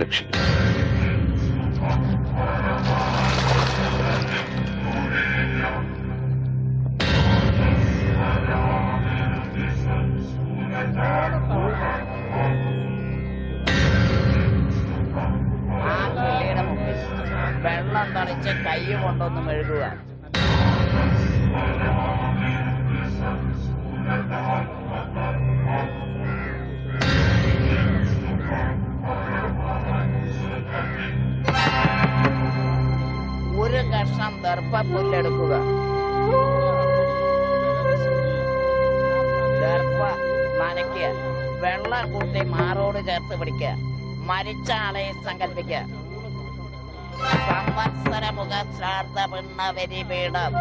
രക്ഷിക്കും. വെള്ളം തളിച്ച് കൈ കൊണ്ടൊന്ന് മെഴുകുക. ഒരു കഷ്ണം ദർഭപ്പുല്ലെടുക്കുക. ദർഭ നനയ്ക്കുക. വെള്ളം കൂട്ടി മാറോട് ചേർത്ത് പിടിക്കുക. മരിച്ച ആളെ സങ്കല്പിക്കുക. സംവത്സരമുഖ ശ്രാദ്ധ പിണ്ണ വരിപീഠം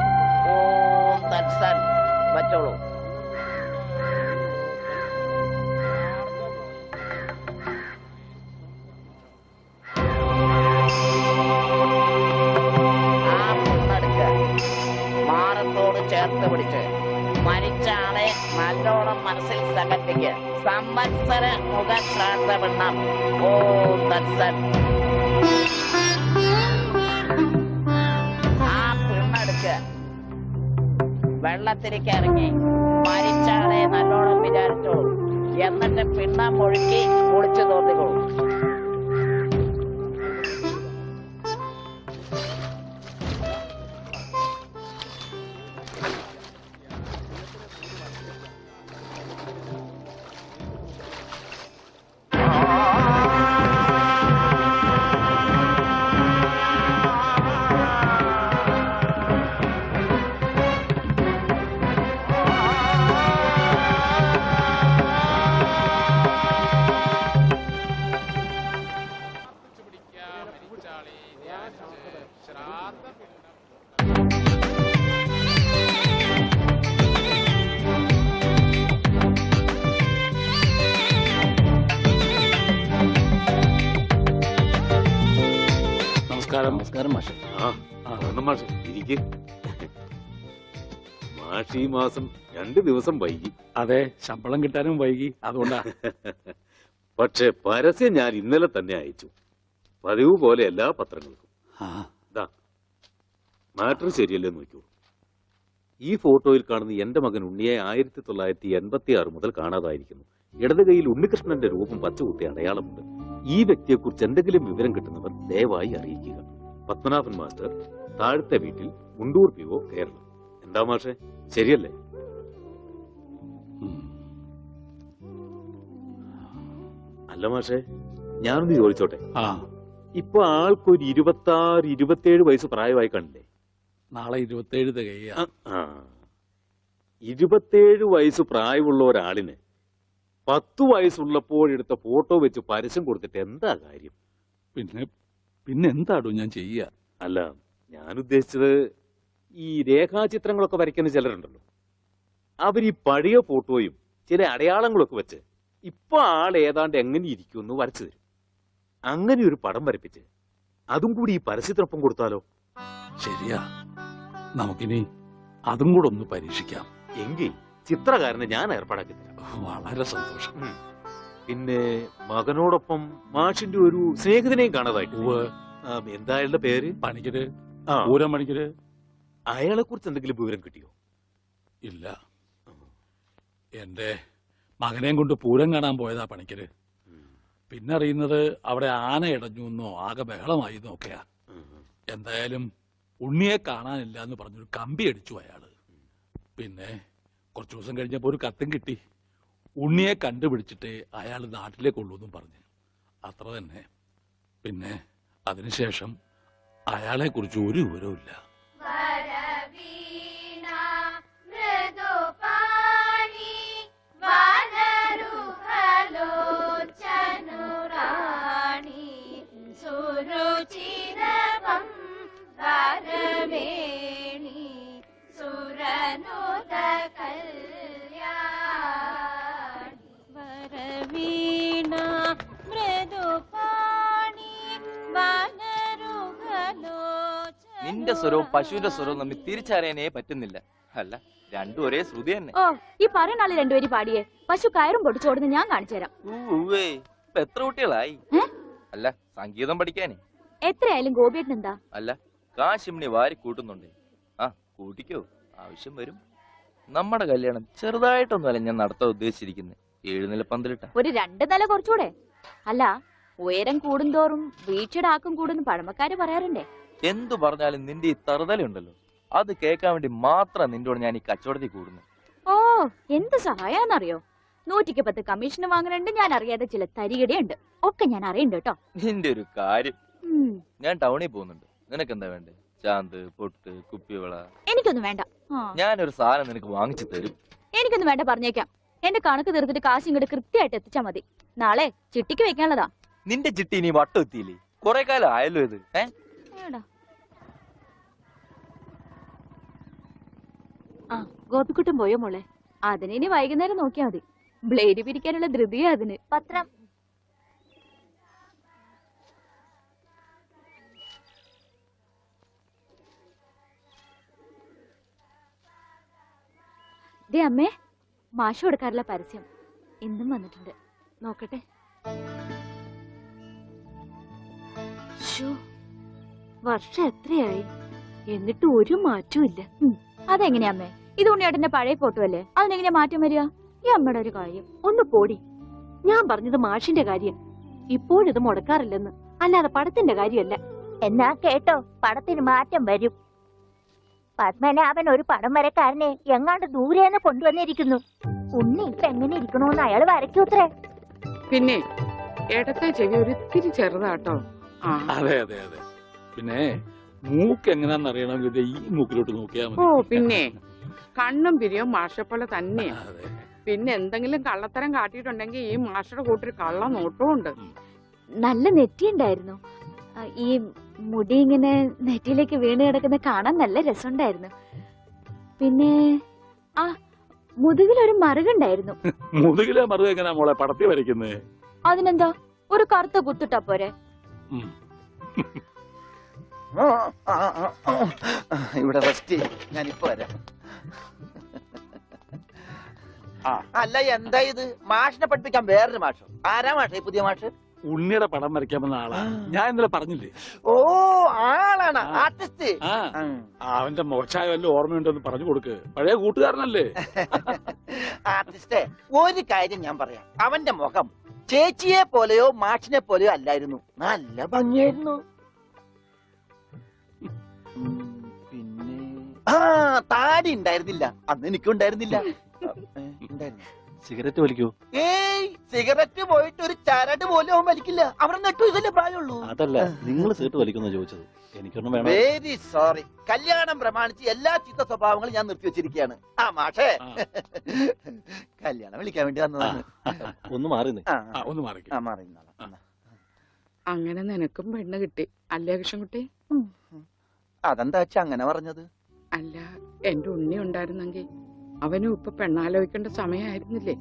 ഓം തത്സൽ വച്ചോളൂ. ആ പിണ്ണെടുക്കുക. മാറത്തോട് ചേർത്ത് പിടിച്ച് മരിച്ച ആളെ നല്ലോണം മനസ്സിൽ സങ്കല്പിക്കുക. സംവത്സര മുഖ ശ്രാദ്ധ പിണ്ണം ഓം തത്സൽ. വെള്ളത്തിലേക്ക് ഇറങ്ങി മരിച്ചാളെ നല്ലോണം വിചാരിച്ചോളൂ. എന്നിട്ട് പിണ്ണം ഒഴുക്കി കുളിച്ചു തോന്നിക്കോളൂ. നമസ്കാരം മാഷെ. മാഷ് ഈ മാസം 2 ദിവസം വൈകി. അതെ, ശമ്പളം കിട്ടാനും വൈകി, അതുകൊണ്ടാ. പക്ഷെ പരസ്യം ഞാൻ ഇന്നലെ തന്നെ അയച്ചു, പതിവ് പോലെ എല്ലാ പത്രങ്ങൾക്കും. മാറ്റർ ശരിയല്ലേ നോക്കൂ. ഈ ഫോട്ടോയിൽ കാണുന്ന എന്റെ മകൻ ഉണ്ണിയെ 1986 മുതൽ കാണാതായിരിക്കുന്നു. ഇടത് കൈയിൽ ഉണ്ണികൃഷ്ണന്റെ രൂപം പച്ചകുത്തി അടയാളമുണ്ട്. ഈ വ്യക്തിയെക്കുറിച്ച് എന്തെങ്കിലും വിവരം കിട്ടുന്നവർ ദയവായി അറിയിക്കുക. പത്മനാഭൻ മാസ്റ്റർ, താഴത്തെ വീട്ടിൽ, മുണ്ടൂർ PO, കേരളം. എന്താ മാഷെ, ശരിയല്ലേ? അല്ല മാഷെ, ഞാനൊന്ന് ചോദിച്ചോട്ടെ. ഇപ്പൊ ആൾക്കൊരു 26-27 വയസ്സ് പ്രായമായി കണ്ടില്ലേ? നാളെ 27 തികയ. 27 വയസ്സ് പ്രായമുള്ള ഒരാളിന് 10 വയസ്സുള്ളപ്പോഴെടുത്ത ഫോട്ടോ വെച്ച് പരസ്യം കൊടുത്തിട്ട് എന്താ കാര്യം? പിന്നെ എന്താടോ ഞാൻ ചെയ്യുക? അല്ല, ഞാൻ ഉദ്ദേശിച്ചത് ഈ രേഖാചിത്രങ്ങളൊക്കെ വരയ്ക്കുന്ന ചിലരുണ്ടല്ലോ, അവർ ഈ പഴയ ഫോട്ടോയും ചില അടയാളങ്ങളൊക്കെ വെച്ച് ഇപ്പൊ ആൾ ഏതാണ്ട് എങ്ങനെ ഇരിക്കുമെന്ന് വരച്ചു തരും. അങ്ങനെ ഒരു പടം വരപ്പിച്ച് അതും കൂടി ഈ പരസ്യത്തിനൊപ്പം കൊടുത്താലോ? ശരിയാ, നമുക്കിനി അതും കൂടെ ഒന്ന് പരീക്ഷിക്കാം. എങ്കിൽ ചിത്രകാരനെ ഞാൻ ഏർപ്പാടാക്കി തരാം. വളരെ സന്തോഷം. പിന്നെ മകനോടൊപ്പം മാഷിന്റെ ഒരു സ്നേഹിതനെയും കാണാതായിട്ട്. എന്താ അയാളുടെ പേര്? പണിക്കര്, പൂരം പണിക്കര്. അയാളെ കുറിച്ച് എന്തെങ്കിലും വിവരം കിട്ടിയോ? ഇല്ല. എന്റെ മകനെയും കൊണ്ട് പൂരം കാണാൻ പോയതാ പണിക്കര്. പിന്നെ അറിയുന്നത് അവിടെ ആന ഇടഞ്ഞു എന്നോ ആകെ ബഹളമായി എന്നൊക്കെയാ. എന്തായാലും ഉണ്ണിയെ കാണാനില്ല എന്ന് പറഞ്ഞൊരു കമ്പി അടിച്ചു അയാള്. പിന്നെ കുറച്ചു ദിവസം കഴിഞ്ഞപ്പോ ഒരു കത്തും കിട്ടി. ഉണ്ണിയെ കണ്ടുപിടിച്ചിട്ട് അയാൾ നാട്ടിലേക്ക് ഉള്ളൂന്നും പറഞ്ഞു. അത്ര തന്നെ. പിന്നെ അതിനുശേഷം അയാളെ കുറിച്ച് ഒരു വിവരവും ഇല്ല. നിന്റെ സ്വരവും പശുവിന്റെ സ്വരവും തമ്മിൽ തിരിച്ചറിയാനേ പറ്റുന്നില്ല. അല്ല, രണ്ടും ഒരേ ശ്രുതി തന്നെ. ഓ, ഈ പറയുന്ന ആള് രണ്ടുപേരും പാടിയേ. പശു കയറും പൊട്ടിച്ചോടുന്ന് ഞാൻ കാണിച്ചു തരാം. എത്ര കുട്ടികളായി? അല്ല സംഗീതം പഠിക്കാനേ. എത്രയായാലും ഗോപിയേട്ടൻ എന്താ? അല്ല കാശിമിനി വാരി കൂട്ടുന്നുണ്ടേ. ആ കൂട്ടിക്കോ, ആവശ്യം വരും. നമ്മുടെ കല്യാണം ചെറുതായിട്ടൊന്നുമല്ല ഞാൻ നടത്താൻ ഉദ്ദേശിച്ചിരിക്കുന്നത്. 7 നില പന്തലിട്ട. ഒരു 2 നില കുറച്ചുകൂടെ? അല്ല, ഉയരം കൂടുന്തോറും വീഴ്ചയുടെ ആക്കം കൂടുന്നു പഴമക്കാര് പറയാറുണ്ടേ. എന്തു പറഞ്ഞാലും നിന്റെ ഈ തറുതലുണ്ടല്ലോ, അത് കേൾക്കാൻ വേണ്ടി മാത്രം നിന്നോട് ഞാൻ ഈ കച്ചവടത്തിൽ കൂടുന്നു. ഓ, എന്ത് സഹായാന്നറിയോ? 110 കമ്മീഷൻ വാങ്ങുന്നുണ്ട്, ഞാൻ അറിയാതെ ചില തരികടയുണ്ട്, ഒക്കെ ഞാൻ അറിയണ്ട് കേട്ടോ. നിന്റെ ഒരു കാര്യം. ഞാൻ ടൗണിൽ പോകുന്നുണ്ട്. നിനക്ക് എന്താ വേണ്ടേ? ചാന്ത്, പൊട്ട്, കുപ്പിവള? എനിക്കൊന്നും വേണ്ട. ഞാനൊരു സാധനം നിനക്ക് വാങ്ങിച്ചു തരും. എനിക്കൊന്നും വേണ്ട, പറഞ്ഞേക്കാം. എന്റെ കണക്ക് തീർത്തിട്ട് കാശ് ഇങ്ങോട്ട് കൃത്യമായിട്ട് എത്തിച്ചാ മതി. നാളെ ചിട്ടിക്ക് വെക്കാനുള്ളതാ. നിന്റെ ചിട്ടി ഇനി വട്ടം എത്തിയില്ലേ? കൊറേ കാലം ആയല്ലോ ഇത്. ആ, ഗോപിക്കുട്ടൻ പോയോ മോളെ? അതിനി വൈകുന്നേരം നോക്കിയാ മതി. ബ്ലേഡ് പിരിക്കാനുള്ള ധൃതിയാ അതിന്. പത്രം ദേ അമ്മേ, മാഷ് കൊടുക്കാറുള്ള പരസ്യം ഇന്നും വന്നിട്ടുണ്ട്, നോക്കട്ടെ. വർഷം എത്രയായി, എന്നിട്ട് ഒരു മാറ്റവും ഇല്ല. അതെങ്ങനെയാ അമ്മേ? ഇത് ഉണ്ണിയേട്ടന്റെ പഴയ ഫോട്ടോ അല്ലേ, അതിനെങ്ങനെയാ മാറ്റം വരിക? ഈ അമ്മയുടെ ഒരു കാര്യം. ഒന്ന് പോടി. ഞാൻ പറഞ്ഞത് മാഷിന്റെ കാര്യം. ഇപ്പോഴിത് മുടക്കാറില്ലെന്ന്, അല്ലാതെ പടത്തിന്റെ കാര്യമല്ല. എന്നാ കേട്ടോ, പടത്തിന് മാറ്റം വരും. പത്മനാഭൻ ഒരു പടം വരക്കാരനെ എങ്ങാണ്ട് ദൂരേന്ന് കൊണ്ടുവന്നിരിക്കുന്നു. ഉണ്ണി ഇപ്പൊ എങ്ങനെ ഇരിക്കണോന്ന് അയാൾ വരയ്ക്കൂത്രേ. പിന്നെ ഇടത്തെ ചെവി ഒരിത്തിരി ചെറുതാട്ടോ. അതെ അതെ അതെ. പിന്നെ മൂക്ക് എങ്ങനെയാന്ന് അറിയണമെങ്കിൽ ഈ മൂക്കിലോട്ട് നോക്കിയാ ഓ മതി. പിന്നെ കണ്ണും പിരിയും മാഷെപ്പോലെ തന്നെ. അതെ. പിന്നെ എന്തെങ്കിലും കള്ളത്തരം കാട്ടിയിട്ടുണ്ടെങ്കിൽ ഈ മാഷയുടെ കൂട്ടൊരു കള്ള നോട്ടവും ഉണ്ട്. നല്ല നെറ്റിയുണ്ടായിരുന്നു. ഈ മുടി ഇങ്ങനെ നെറ്റിയിലേക്ക് വീണ് കിടക്കുന്ന കാണാൻ നല്ല രസമുണ്ടായിരുന്നു. പിന്നെ ആ മുതുകിലൊരു മറുകുണ്ടായിരുന്നു. മുതുകിലെ മറുക എങ്ങനെയാ മോളെ പടത്തി വരയ്ക്കുന്നേ? അതിനെന്താ, ഒരു കറുത്ത കുത്തിട്ടാ പോരെ? ഇവിടെ റെസ്റ്റ്, ഞാനിപ്പോ വരാം. അല്ല എന്താ ഇത്? മാഷിനെ പഠിപ്പിക്കാൻ വേറൊരു മാഷോ? ആരാ മാഷേ പുതിയ മാഷ്? ഉണ്ണിയുടെ പടം വരയ്ക്കാൻ വന്ന ആളാ. ഞാൻ ഇന്നലെ പറഞ്ഞില്ലേ? ഓ, ആളാണ് ആർട്ടിസ്റ്റ്. അവന്റെ മോശമായ വല്ല ഓർമ്മയുണ്ടെന്ന് പറഞ്ഞു കൊടുക്ക്. പഴയ കൂട്ടുകാരനല്ലേ? ആർട്ടിസ്റ്റേ, ഒരു കാര്യം ഞാൻ പറയാം. അവന്റെ മുഖം ചേച്ചിയെ പോലെയോ മാഷിനെ പോലെയോ അല്ലായിരുന്നു. നല്ല ഭംഗിയായിരുന്നു. പിന്നെ താടി ഉണ്ടായിരുന്നില്ല. അന്ന് എനിക്കുണ്ടായിരുന്നില്ല. സിഗരറ്റ് വലിക്കൂ? ഏയ്, സിഗരറ്റ് പോയിട്ട് ഒരു ചരട് പോലും അവൻ വലിക്കില്ല. അവിടെ നെട്ടു ഇതല്ലേ പ്രായമുള്ളൂ. അതല്ല, നിങ്ങൾ സീറ്റ് വലിക്കുന്ന ചോദിച്ചത്. എനിക്കൊന്നും വേണം. Very sorry. കല്യാണം പ്രമാണിച്ച് എല്ലാ ചീത്ത സ്വഭാവങ്ങളും ഞാൻ നിർത്തി വെച്ചിരിക്കുകയാണ്. ആ മാഷേ, കല്യാണം വിളിക്കാൻ വേണ്ടി വന്നതാണ്. ഒന്ന് മാറി ഒന്ന് മാറി. അങ്ങനെ നിനക്കും പെണ്ണ് കിട്ടി അല്ലേ കൃഷ്ണൻകുട്ടി? അതെന്താ വെച്ചാ അങ്ങനെ പറഞ്ഞത്? അല്ല, എന്റെ ഉണ്ണി ഉണ്ടായിരുന്നെങ്കിൽ അവനും ഇപ്പൊ പെണ്ണാലോചിക്കേണ്ട സമയമായിരുന്നില്ലേ?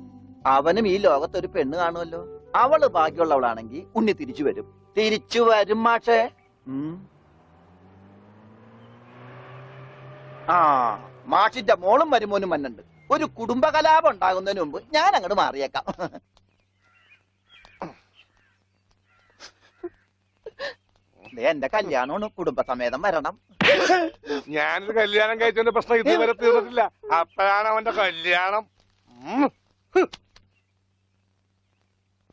അവനും ഈ ലോകത്തൊരു പെണ്ണ് കാണുമല്ലോ. അവള് ഭാഗ്യമുള്ളവളാണെങ്കിൽ ഉണ്ണി തിരിച്ചു വരും. തിരിച്ചു വരും മാഷേ. ആ, മാഷിന്റെ മോളും മരുമോനും വന്നുണ്ട്. ഒരു കുടുംബകലാപം ഉണ്ടാകുന്നതിന് മുമ്പ് ഞാൻ അങ്ങോട്ട് മാറിയേക്കാം. എന്റെ കല്യാണമാണ്, കുടുംബസമേതം വരണം. ഞാനൊരു കല്യാണം കഴിച്ചതിന്റെ പ്രശ്നം ഇതുവരെ തീർന്നിട്ടില്ല. അപ്പോഴാണ് അവന്റെ കല്യാണം.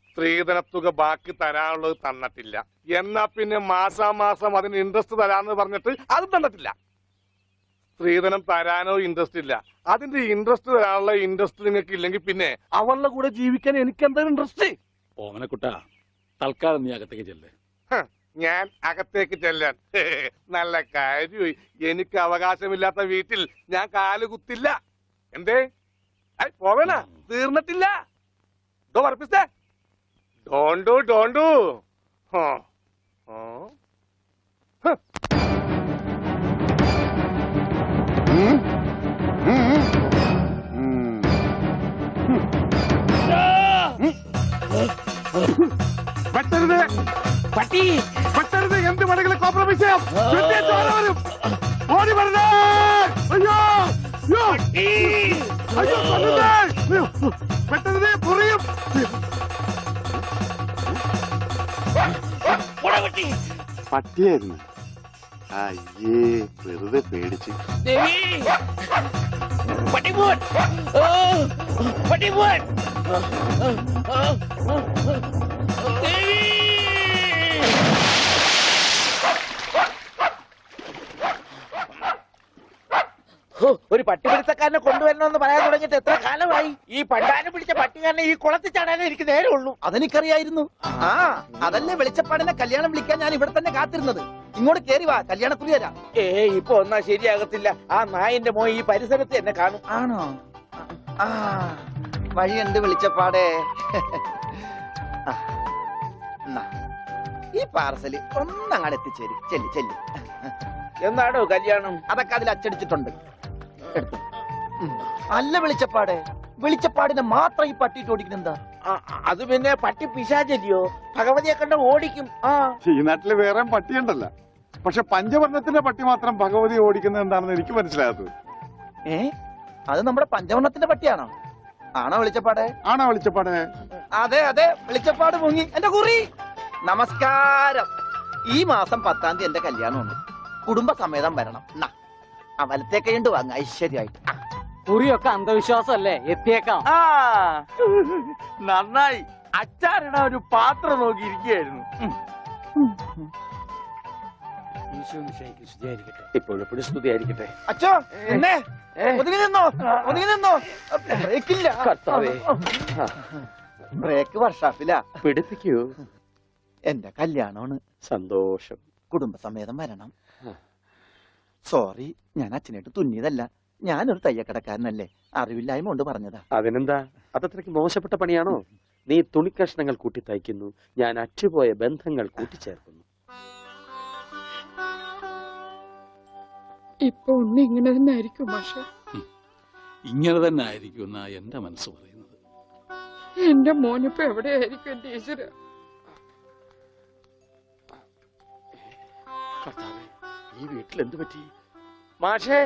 സ്ത്രീധനത്തുക ബാക്കി തരാനുള്ളത് തന്നിട്ടില്ല. എന്നാ പിന്നെ മാസാമാസം അതിന് ഇൻട്രസ്റ്റ് തരാന്ന് പറഞ്ഞിട്ട് അതും തന്നിട്ടില്ല. സ്ത്രീധനം തരാനോ ഇൻട്രസ്റ്റ് ഇല്ല. അതിന്റെ ഇൻട്രസ്റ്റ് തരാനുള്ള ഇൻട്രസ്റ്റ് നിങ്ങൾക്ക് ഇല്ലെങ്കിൽ പിന്നെ അവളുടെ കൂടെ ജീവിക്കാൻ എനിക്ക് എന്താ ഇൻട്രസ്റ്റ്? ഓമനക്കുട്ട, തൽക്കാലം നീ അകത്തേക്ക് ചെല്ലേ. ഞാൻ അകത്തേക്ക് ചെല്ലാൻ നല്ല കാര്യമായി. എനിക്ക് അവകാശമില്ലാത്ത വീട്ടിൽ ഞാൻ കാല് കുത്തില്ല. എന്തേ പോവേണ? തീർന്നിട്ടില്ല. പറപ്പിച്ചേ. ഡോണ്ടു ഡോണ്ടു. വെട്ടരുത് പട്ടി, വെട്ടരുത്. എന്ത് വേണമെങ്കിലും കോംപ്രമൈസ് ചെയ്യാം. വരും. ഓടി വരണേ. അയ്യോ അയ്യോ, വെട്ടരുത്, പൊറിയും. പട്ടിയായിരുന്നു. അയ്യേ, വെറുതെ പേടിച്ച്. ഒരു പട്ടിപിടുത്തക്കാരനെ കൊണ്ടുവരണമെന്ന് പറയാൻ തുടങ്ങിയിട്ട് എത്ര കാലമായി? ഈ പണ്ടാരം പിടിച്ച പട്ടിക്കാരനെ ഈ കുളത്തിൽ ചാടാനേ എനിക്ക് നേരെ ഉള്ളൂ. അതെനിക്കറിയായിരുന്നു. ആ അതല്ലേ വെളിച്ചപ്പാടിനെ കല്യാണം വിളിക്കാൻ ഞാൻ ഇവിടെ തന്നെ കാത്തിരുന്നത്. ഇങ്ങോട്ട് കേറി വാ, കല്യാണക്കുറി തരാം. ഇപ്പൊ ഒന്നാ ശരിയാകത്തില്ല. ആ നായന്റെ മോൻ ഈ പരിസരത്ത് എന്നെ കാണും. ആണോ? ആ വഴിയുണ്ട് വെളിച്ചപ്പാടേ. ഈ പാർസല് ഒന്നങ്ങാട് എത്തിച്ചേരും. ചെല്ലി ചെല്ലി. എന്നാടോ കല്യാണം? അതൊക്കെ അതിൽ അച്ചടിച്ചിട്ടുണ്ട്. അല്ല വെളിച്ചപ്പാടെ, വെളിച്ചപ്പാടിനെ മാത്രം ഈ പട്ടിയിട്ട് ഓടിക്കുന്നെന്താ? അത് പിന്നെ പട്ടി പിശാചല്ലിയോ? ഭഗവതിയെ കണ്ട ഓടിക്കും. ഈ നാട്ടില് വേറെ പട്ടിയുണ്ടല്ല, പക്ഷെ പഞ്ചവർണ്ണത്തിന്റെ പട്ടി മാത്രം ഭഗവതി ഓടിക്കുന്നത് എന്താണെന്ന് എനിക്ക് മനസ്സിലാകാത്തത്. അത് നമ്മുടെ പഞ്ചവർണ്ണത്തിന്റെ പട്ടിയാണോ? ആണോ വെളിച്ചപ്പാടെ? ആണോ വെളിച്ചപ്പാടെ? അതെ അതെ, വെളിച്ചപ്പാട് മുങ്ങി. എന്റെ കുറി നമസ്കാരം. ഈ മാസം 10-ാം തീയതി എന്റെ കല്യാണമുണ്ട്. കുടുംബസമേതം വരണം. വലത്തെ കൈണ്ട് വാങ്ങ ഐശ്വര്യമായിട്ട്. കുറിയൊക്കെ അന്ധവിശ്വാസമല്ലേ? എത്തിയേക്കാം. നന്നായി. അച്ചാറിടാ ഒരു പാത്രം നോക്കി ഇരിക്കുകയായിരുന്നു. ഇപ്പോഴെപ്പോഴും സ്തുതിയായിരിക്കട്ടെ. അച്ഛോ എന്നെ ഒതുങ്ങി നിന്നോ, ഒതുങ്ങി നിന്നോ. ബ്രേക്കില്ല. ബ്രേക്ക് വർഷാപ്പില്ല. പിടിപ്പിക്കൂ. എന്റെ കല്യാണമാണ്. സന്തോഷം. കുടുംബസമേതം വരണം. സോറി, ഞാൻ അച്ഛനായിട്ട് തുന്നിയതല്ല. ഞാനൊരു തയ്യക്കടക്കാരനല്ലേ, അറിവില്ലായ്മ കൊണ്ട് പറഞ്ഞതാ. അതിനെന്താ? അതത്രയ്ക്ക് മോശപ്പെട്ട പണിയാണോ? നീ തുണിക്കഷ്ണങ്ങൾ കൂട്ടി തയ്ക്കുന്നു, ഞാൻ അറ്റുപോയ ബന്ധങ്ങൾ കൂട്ടിച്ചേർക്കുന്നു. ഇപ്പൊ ഉണ്ണി ഇങ്ങനെ തന്നെ ആയിരിക്കും മാഷെ. ഇങ്ങനെ തന്നെ ആയിരിക്കും എന്നാ എന്റെ മനസ്സ് പറയുന്നത്. എന്റെ മോനിപ്പോ എവിടെയായിരിക്കും എന്റെ ഈശ്വര? ഈ വീട്ടിൽ എന്ത് പറ്റി? മാഷേ,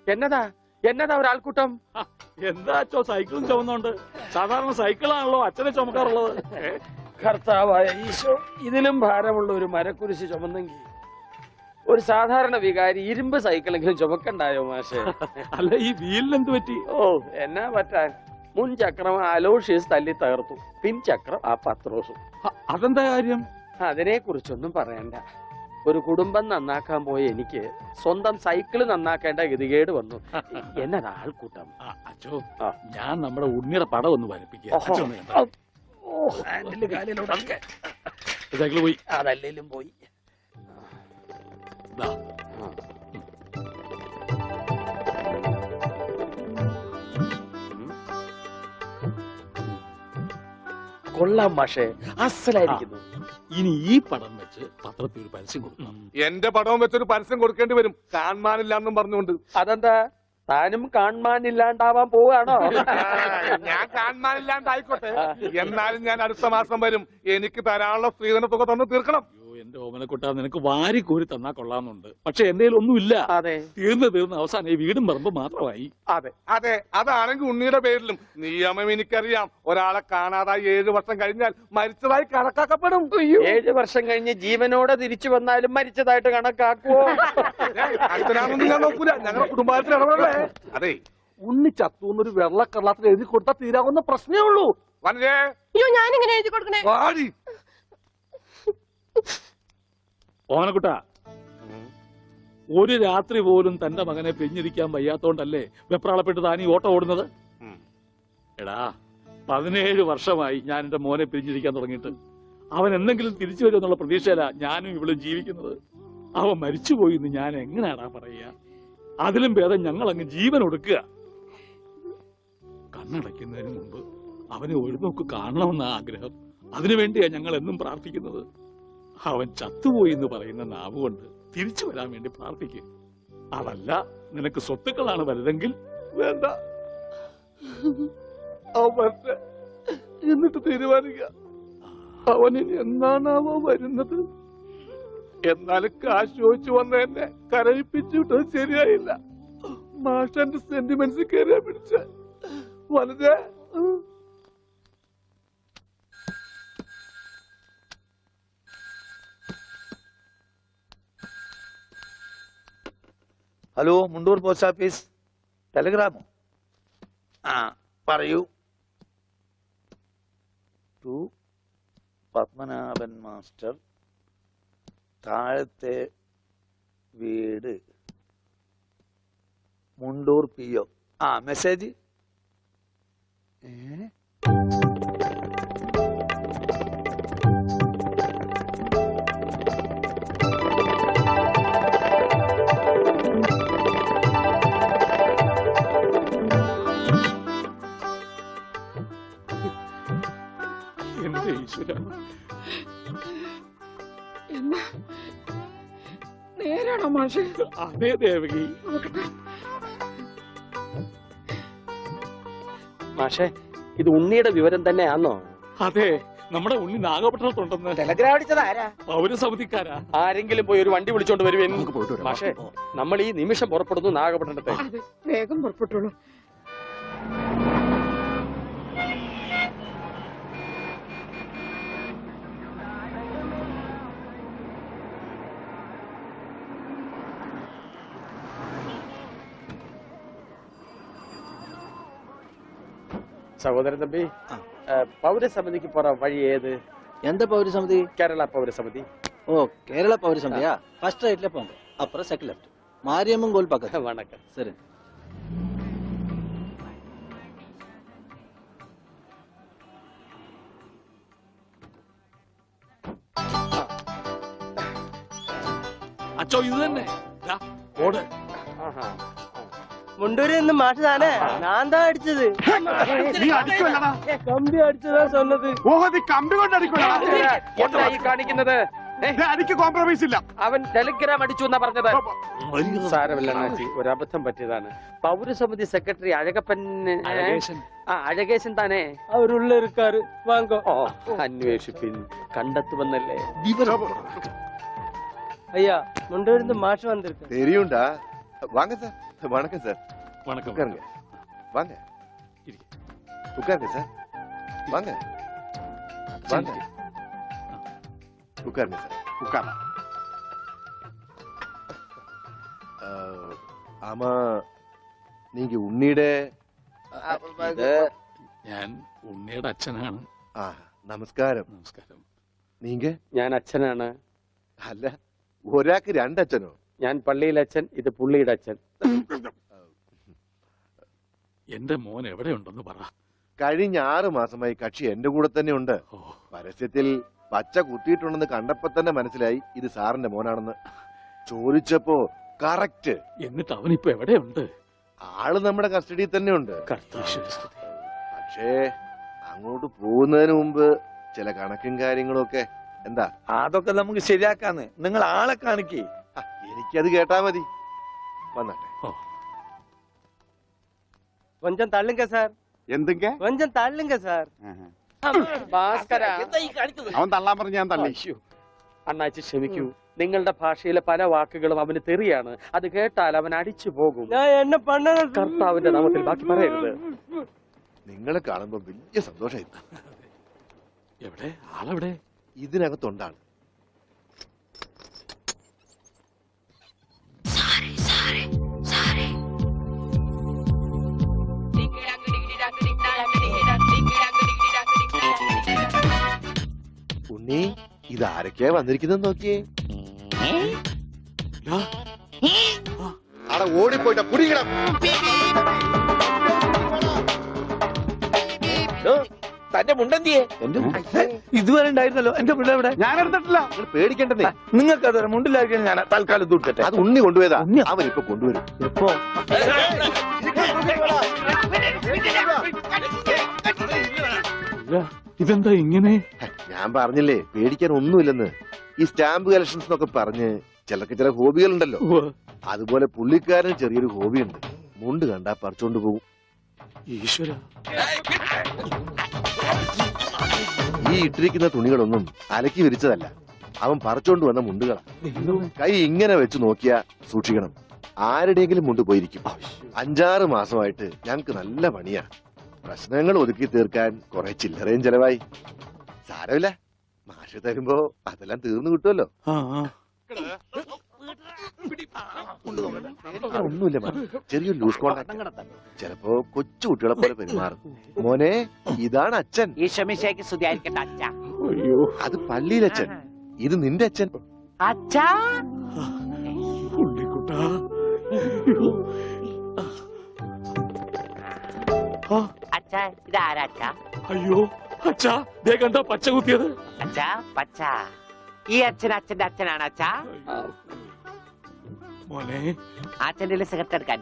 എന്നതാ എന്നതാ ഒരാൾക്കൂട്ടം? എന്താ അച്ഛോ സൈക്കിളും ചുമന്നുണ്ട്? സാധാരണ സൈക്കിളാണല്ലോ അച്ഛനെ ചുമക്കാറുള്ളത്. കർത്താവായ ഈശോ, ഇതിലും ഭാരമുള്ള ഒരു മരക്കുരിശ് ചുമന്നെങ്കിൽ ഒരു സാധാരണ വികാരി ഇരുമ്പ് സൈക്കിളെങ്കിലും ചുമക്കണ്ടായോ മാഷേ? അല്ല, ഈ വീലിനെന്ത് പറ്റി? ഓ, എന്നാ പറ്റാൻ, മുൻ ചക്രം അലോഷ്യസ് തല്ലി തകർത്തു, പിൻചക്രം ആ പത്രോസും. അതെന്താ കാര്യം? അതിനെ കുറിച്ചൊന്നും പറയണ്ട. ഒരു കുടുംബം നന്നാക്കാൻ പോയ എനിക്ക് സ്വന്തം സൈക്കിള് നന്നാക്കേണ്ട ഗതികേട് വന്നു. എന്നതാ ആൾക്കൂട്ടം? അച്ഛോ, ഞാൻ നമ്മുടെ ഉണ്ണിയുടെ പടം ഒന്ന് വരപ്പിക്കുക. സൈക്കിള് പോയി. അതല്ലേലും പോയി. കൊള്ളാം മാഷേ, അസലായിരിക്കുന്നു. ഇനി ഈ പടം വെച്ച് പത്രത്തിൽ ഒരു പരസ്യം കൊടുക്കണം. എന്റെ പടവും വെച്ചൊരു പരസ്യം കൊടുക്കേണ്ടി വരും, കാണാനില്ലാന്നും പറഞ്ഞുകൊണ്ട്. അതെന്താ, താനും കാണാനില്ലാണ്ടാവാൻ പോവാണോ? ഞാൻ കാണാനില്ലാണ്ടായിക്കോട്ടെ, എന്നാലും ഞാൻ അടുത്ത മാസം വരും. എനിക്ക് തരാനുള്ള സ്ത്രീധന തുക തന്നു തീർക്കണം. എന്റെ ഓമനക്കുട്ട, നിനക്ക് വാരി കോരി തന്നാ കൊള്ളാന്നുണ്ട്, പക്ഷെ എന്റെ ഒന്നുമില്ല. അതെ, തീർന്ന് അവസാനം ഈ വീടും പറമ്പ് മാത്രമായി. അതെ അതെ, അതാണെങ്കിൽ ഉണ്ണിയുടെ പേരിലും നിയമം എനിക്കറിയാം. ഒരാളെ കാണാതായി 7 വർഷം കഴിഞ്ഞാൽ മരിച്ചതായി കണക്കാക്കപ്പെടും. 7 വർഷം കഴിഞ്ഞ് ജീവനോടെ തിരിച്ചു വന്നാലും മരിച്ചതായിട്ട് കണക്കാക്കുവോ? അതിനാണെന്ന് ഞാൻ നോക്കൂല, ഞങ്ങളുടെ കുടുംബത്തിൽ ഇടപെടലേ. അതെ, ഉണ്ണി ചത്തൂന്നൊരു വെള്ളക്കള്ളത്തിൽ എഴുതി കൊടുത്താൽ തീരാവുന്ന പ്രശ്നമേ ഉള്ളൂ. വനജേ, ഞാനിങ്ങനെ എഴുതി കൊടുക്കണേ? വാടി. ഓമനക്കുട്ട, ഒരു രാത്രി പോലും തന്റെ മകനെ പിരിഞ്ഞിരിക്കാൻ വയ്യാത്തോണ്ടല്ലേ വെപ്രാളപ്പെട്ട് താനീ ഓട്ടം ഓടുന്നത്? എടാ, 17 വർഷമായി ഞാൻ എന്റെ മോനെ പിരിഞ്ഞിരിക്കാൻ തുടങ്ങിയിട്ട്. അവൻ എന്തെങ്കിലും തിരിച്ചു വരുമെന്നുള്ള പ്രതീക്ഷയില ഞാനും ഇവിടെ ജീവിക്കുന്നത്. അവൻ മരിച്ചുപോയി എന്ന് ഞാൻ എങ്ങനെയാടാ പറയുക? അതിലും ഭേദം ഞങ്ങൾ അങ്ങ് ജീവൻ ഒടുക്കുക. കണ്ണടയ്ക്കുന്നതിന് മുമ്പ് അവനെ ഒരു നോക്ക് കാണണമെന്ന ആഗ്രഹം. അതിനുവേണ്ടിയാ ഞങ്ങൾ എന്നും പ്രാർത്ഥിക്കുന്നത്. അവൻ ചത്തുപോയി എന്ന് പറയുന്ന നാവുകൊണ്ട് തിരിച്ചു വരാൻ വേണ്ടി പ്രാർത്ഥിക്കും. അതല്ല നിനക്ക് സ്വത്തുക്കളാണ് വലുതെങ്കിൽ വേണ്ട, എന്നിട്ട് തീരുമാനിക്കുക. അവനിനി എന്നാണാവോ വരുന്നത്? എന്നാലും കാശ് ചോദിച്ചു വന്ന എന്നെ കരയിപ്പിച്ചിട്ടത് ശരിയായില്ല. മാഷന്റെ സെന്റിമെന്റ്സ് കയറിയാ പിടിച്ച വളരെ. Hello, Mundur post office. ടെലഗ്രാമോ? ആ, പറയൂ. ടു പത്മനാഭൻ മാസ്റ്റർ, താഴത്തെ വീട്, മുണ്ടൂർ PO. ആ, മെസ്സേജ്. എന്റെ ഈശ്വര, എന്നാ നേരാണോ മാഷെ? അതേ ദേവകി. മാഷെ, ഇത് ഉണ്ണിയുടെ വിവരം തന്നെയാണോ? അതെ, നമ്മുടെ ഉണ്ണി നാഗപട്ടണത്തുണ്ടെന്ന്. ടെലഗ്രാം അടിച്ചത് ആരാ? പൗരസമിതിക്കാരാ. ആരെങ്കിലും പോയി ഒരു വണ്ടി വിളിച്ചോണ്ട് വരുവേൻ. മാഷെ, നമ്മൾ ഈ നിമിഷം പുറപ്പെടുന്നു നാഗപട്ടണത്തെ. അതെ, വേഗം പുറപ്പെട്ടോളൂ. സഹോദരൻ തമ്പി, പൗരസമിതിക്ക് പോറ വഴി ഏത്? எந்த பௌரி சமிதி? കേരള പൗരസമിതി. ஓ, கேரளா பௌரி சமிதியா? ஃபர்ஸ்ட் ரைட்ல போங்க, அப்புறம் செகண்ட் லெஃப்ட், மாரியம்மன் கோயில் பக்கத்துல. வணக்கம். சரி. അച്ചോ, ഇത് തന്നെ. ദാ, ഓട്. മുണ്ടൂരിൽ നിന്ന് മാഷ് താനേ? ഞാൻ താ അടിച്ചത്. നീ അടിക്കുമല്ലടാ. കമ്പി അടിച്ചതാ சொன்னது. ഓഹോ, നീ കമ്പി കൊണ്ട് അടിക്കുമല്ലടാ. എന്താ ഈ കാണിക്കുന്നത്? അടിക്ക് കോംപ്രമൈസ് ഇല്ല. അവൻ ടെലിഗ്രാം അടിച്ചു എന്നാ പറഞ്ഞത്. സാരമില്ല അണ്ണാച്ചി, ഒരു അബദ്ധം പറ്റിയതാണ്. പൗരസമിതി സെക്രട്ടറി അഴകപ്പൻ, അഴകേശൻ താനേ? അവരുള്ള ഇരുക്കാറ് വാങ്ങോ. അന്വേഷിപ്പിൻ, കണ്ടെത്തുമെന്നല്ലേ. ஐயா, முண்டூர்ந்து மாஷ் வந்திருக்கு. தெரியும்டா. வாங்க சார். வணக்கம் சார். வணக்கம். உட்காருங்க. வாங்க. உட்காருங்க சார். வாங்க. வாங்க. உட்காருங்க சார். உட்கார. ஆமா, நீங்க ഉണ്ണിയുടെ ഞാൻ ഉണ്ണിയുടെ അച്ഛനാണ്. നമസ്കാരം. നമസ്കാരം. നീങ്ക? ഞാൻ അച്ഛനാണ്. അല്ല, ഒരാൾക്ക് രണ്ടച്ഛനോ? ഞാൻ പള്ളിയിലെ അച്ഛൻ, ഇത് പുള്ളിയുടെ അച്ഛൻ. എന്റെ മോൻ എവിടെയുണ്ടെന്ന് പറ. കഴിഞ്ഞ 6 മാസമായി കക്ഷി എന്റെ കൂടെ തന്നെ ഉണ്ട്. പരസ്യത്തിൽ പച്ച കുത്തിയിട്ടുണ്ടെന്ന് കണ്ടപ്പോ തന്നെ മനസ്സിലായി ഇത് സാറിന്റെ മോനാണെന്ന്. ചോദിച്ചപ്പോ കറക്റ്റ്. എന്നിട്ട് അവനിപ്പോ എവിടെയുണ്ട്? ആള് നമ്മുടെ കസ്റ്റഡിയിൽ തന്നെ ഉണ്ട്. പക്ഷേ അങ്ങോട്ട് പോകുന്നതിന് മുമ്പ് ചില കണക്കും കാര്യങ്ങളും ഒക്കെ. എന്താ? അതൊക്കെ നമുക്ക് ശരിയാക്കാന്ന്. നിങ്ങൾ ആളെ കാണിക്കേ. എനിക്കത് കേട്ടാ മതി. വന്നാട്ടെ. കൊഞ്ചം തള്ളുങ്ക സാർ. എന്തൊക്കെ? കൊഞ്ചം തള്ളുങ്ക സാർ. ഭാസ്കര, അവൻ തള്ളാൻ പറഞ്ഞ് ഞാൻ തള്ളി. അണ്ണാച്ചി ക്ഷമിക്കൂ. നിങ്ങളുടെ ഭാഷയിലെ പല വാക്കുകളും അവന് തെറിയാണ്. അത് കേട്ടാൽ അവൻ അടിച്ചു പോകും. എന്നെ കർത്താവിന്റെ നാമത്തിൽ ബാക്കി പറയരുത്. നിങ്ങളെ കാണുമ്പോ വലിയ സന്തോഷമായിരുന്നു. എവിടെ ആളെവിടെ? ഇതിനകത്തുണ്ടാണ്. ഉണ്ണി, ഇതാരൊക്കെയാ വന്നിരിക്കുന്നത് നോക്കിയേ. അവിടെ ഓടിപ്പോയിട്ട കുടിക്കണം. തന്റെ മുണ്ടെന്തിയെ? ഇതുവരെ ഉണ്ടായിരുന്നല്ലോ. എന്റെ മുണ്ട ഇവിടെ ഞാൻ എടുത്തിട്ടില്ല. പേടിക്കണ്ടേ. നിങ്ങൾക്ക് അത് മുണ്ടിലായിരിക്കും. ഞാൻ തൽക്കാലം തൂക്കട്ടെ. അത് ഉണ്ണി കൊണ്ടുപോയതാ. അവൻ ഇപ്പൊ കൊണ്ടുവരും. എപ്പോ? ഇതെന്താ ഇങ്ങനെ? ഞാൻ പറഞ്ഞില്ലേ പേടിക്കാൻ ഒന്നുമില്ലെന്ന്. ഈ സ്റ്റാമ്പ് കളക്ഷൻസ് എന്നൊക്കെ പറഞ്ഞ് ചിലർക്ക് ചില ഹോബികളുണ്ടല്ലോ. അതുപോലെ പുള്ളിക്കാരന് ചെറിയൊരു ഹോബിയുണ്ട്. മുണ്ട് കണ്ടാ പറിച്ചോണ്ട് പോകും. ഈശ്വര, ഈ ഇട്ടിരിക്കുന്ന തുണികളൊന്നും അലക്കി വിരിച്ചതല്ല. അവൻ പറിച്ചോണ്ട് വന്ന മുണ്ടുകളാ. കൈ ഇങ്ങനെ വെച്ച് നോക്കിയാ സൂക്ഷിക്കണം. ആരുടെയെങ്കിലും മുണ്ട് പോയിരിക്കും. 5-6 മാസമായിട്ട് ഞങ്ങക്ക് നല്ല പണിയാ. പ്രശ്നങ്ങൾ ഒതുക്കി തീർക്കാൻ കുറെ ചില്ലറയും ചെലവായി. സാരമില്ല, മാഷ് തരുമ്പോ അതെല്ലാം തീർന്നു കിട്ടുമല്ലോ. ഒന്നുമില്ല മോനെ. ചെറിയൊരു ലൂസ് കോണ്ടാക്ട്. ചിലപ്പോ കൊച്ചു കുട്ടികളെ പോലെ പെരുമാറും. മോനെ, ഇതാണ് അച്ഛൻ. ഈശോമിശിഹായ്ക്ക് സ്തുതിയായിരിക്കട്ടെ അച്ഛാ. അത് പള്ളിയിലച്ഛൻ. ഇത് നിന്റെ അച്ഛൻ. അച്ഛാ അച്ഛാ, ഇതാരാ അച്ഛാ? അയ്യോ അച്ഛാ, ദേ കണ്ടോ പച്ച കുത്തിയത്. അച്ഛാ പച്ച, ഈ അച്ഛൻ അച്ഛന്റെ അച്ഛനാണ് അച്ഛാ. മോനെ, അച്ഛന്റെ സിഗരറ്റ് എടുക്കാൻ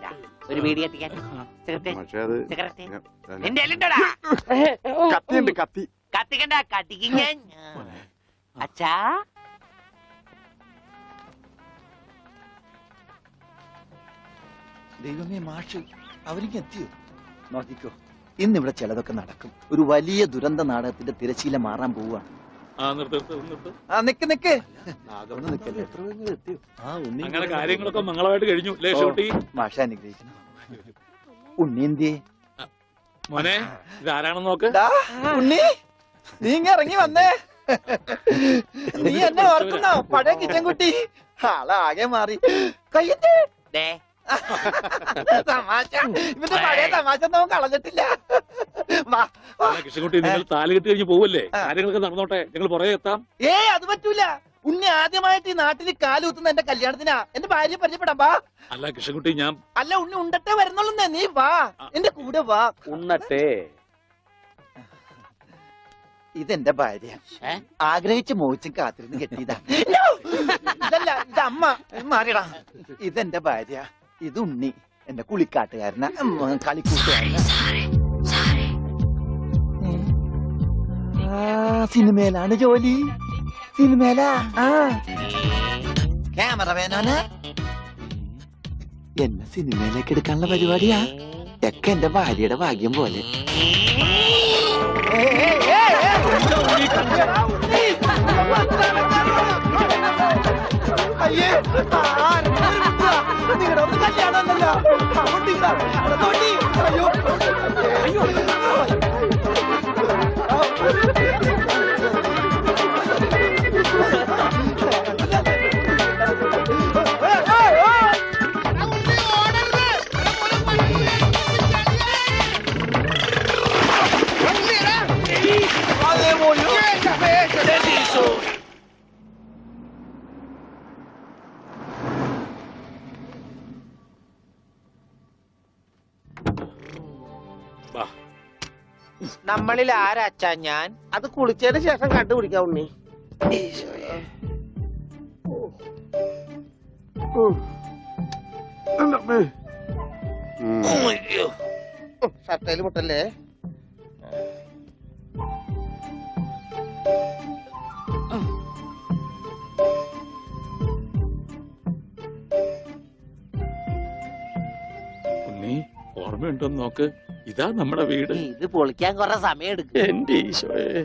ഒരു വീഡിയോ എത്തിക്കാൻ. പക്ഷെ അത് സിഗരറ്റ് നിന്റെ എല്ലുണ്ടോടാ? കത്തിയുണ്ട്, കത്തി. കത്തിക്കണ്ട, കത്തിക്കും ഞാൻ. അച്ഛാ ദൈവമേ, മാഷ് അവരിക്ക് എത്തിയോ? നോക്കിക്കോ, ഇന്നിവിടെ ചിലതൊക്കെ നടക്കും. ഒരു വലിയ ദുരന്ത നാടകത്തിന്റെ തിരശീല മാറാൻ പോവുകയാണ്. നിക്ക് നിക്ക്, ഒന്ന് നിക്കല്ലേ. അങ്ങനെ കാര്യങ്ങളൊക്കെ മംഗളമായിട്ട് കഴിഞ്ഞു. മാഷ അനുഗ്രഹിക്കണം. ഉണ്ണി എന്തിയെ? മോനെ, ഇതാരാണെന്ന് നോക്ക്. ഉണ്ണി, നീ ഇങ്ങ ഇറങ്ങി വന്നേ. നീ എന്നെ ഓർക്കുന്നോ? പഴയ കിച്ചൻ കുട്ടി ആളാകെ മാറി. കയ്യത്തെ തമാശ, ഇവന്റെ പഴയ തമാശ ഒന്നും കളഞ്ഞിട്ടില്ല. കൃഷ്ണൻകുട്ടി, നിങ്ങൾ താലി കെട്ടി കഴിഞ്ഞ് പോവല്ലേ? കാര്യങ്ങളൊക്കെ നടന്നോട്ടെ, ഞങ്ങൾ പുറകെ എത്താം. അത് പറ്റൂല. ഉണ്ണി ആദ്യമായിട്ട് ഈ നാട്ടിൽ കാലുകുത്തുന്ന എന്റെ കല്യാണത്തിനാ. എന്റെ ഭാര്യ പരിചയപ്പെടാം, വാ. അല്ല കൃഷ്ണൻകുട്ടി, ഞാൻ അല്ല ഉണ്ണി ഉണ്ടട്ടെ വരുന്നുള്ളൂ. നീ വാ, എന്റെ കൂടെ വാ. ഉണ്ണട്ടെ. ഇതെന്റെ ഭാര്യ, ആഗ്രഹിച്ച് മോഹിച്ചും കാത്തിരുന്ന് കെട്ടിയതാ. ഇതല്ല, ഇത് അമ്മ. മാറിയടാ. ഇതെന്റെ ഭാര്യ, ഇത് ഉണ്ണി, എന്റെ കുളിക്കാട്ടുകാരനാ, കളിക്കൂട്ടുകാരനാ. സിനിമയിലാണ് ജോലി. സിനിമയിലാ. ക്യാമറമാനാണ്. എന്നെ സിനിമയിലേക്ക് എടുക്കാനുള്ള പരിപാടിയാ. ഒക്കെ എന്റെ ഭാര്യയുടെ ഭാഗ്യം പോലെ. അയ്യേ, നിങ്ങളുടെ ഒന്ന് കല്യാണമല്ലോ. അയ്യോ അയ്യോ, നമ്മളിൽ ആരാച്ചാ ഞാൻ? അത് കുളിച്ചതിന് ശേഷം കണ്ടുപിടിക്കാം ഉണ്ണി. ഷർട്ടയില് മുട്ടല്ലേ? ഉണ്ണി, ഓർമ്മയുണ്ടോന്ന് നോക്ക്. ഇതാ നമ്മുടെ വീട്. ഇത് പൊളിക്കാൻ കുറെ സമയം എടുക്കും. എന്റെ ഈശോയെ.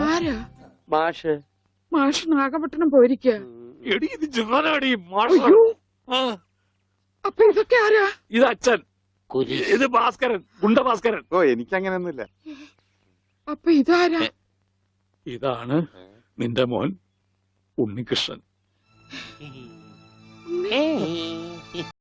ആരാ? മാഷ്. മാഷ് നാഗപട്ടണം പോയിരിക്ക. എടി, ഇത് ജാനാടി. അപ്പൊ ഇതൊക്കെ ആരാ? ഇത് അച്ഛൻ, ഇത് ഭാസ്കരൻ, ഗുണ്ട ഭാസ്കരൻ. ഓ, എനിക്കങ്ങനെയൊന്നുമില്ല. അപ്പൊ ഇതാരാ? ഇതാണ് നിന്റെ മോൻ ഉണ്ണികൃഷ്ണൻ.